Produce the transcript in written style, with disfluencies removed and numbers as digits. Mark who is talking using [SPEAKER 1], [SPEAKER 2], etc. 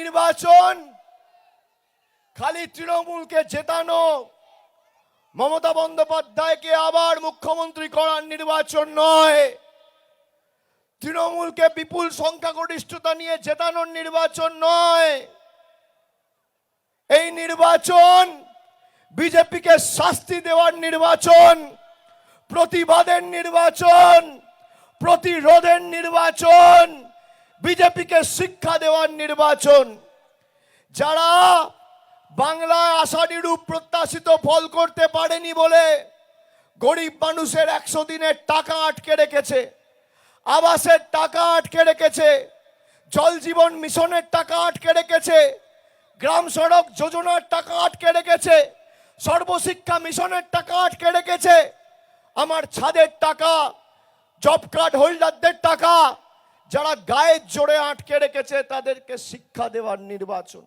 [SPEAKER 1] নির্বাচন খালি তৃণমূলকে জেতানো, মমতা বন্দ্যোপাধ্যায়কে আবার মুখ্যমন্ত্রী করার নির্বাচন নয়, তৃণমূলকে বিপুল সংখ্যাগরিষ্ঠতা নিয়ে জেতানোর নির্বাচন নয়। এই নির্বাচন বিজেপিকে শাস্তি দেওয়ার নির্বাচন, প্রতিবাদের নির্বাচন, প্রতিরোধের নির্বাচন, বিজেপিকে শিক্ষা দেওয়ার নির্বাচন। যারা বাংলায় আশানুরূপ প্রত্যাশিত ফল করতে পারেনি বলে গরিব মানুষের 100 দিনের টাকা আটকে রেখেছে, আবাসের টাকা আটকে রেখেছে, জল জীবন মিশনের টাকা আটকে রেখেছে, গ্রাম সড়ক যোজনার টাকা আটকে রেখেছে, সর্বশিক্ষা মিশনের টাকা আটকে রেখেছে, আমার ছাদের টাকা, জব কার্ড হোল্ডারদের টাকা যারা গায়ের জোরে আটকে রেখেছে, তাদেরকে শিক্ষা দেওয়ার নির্বাচন।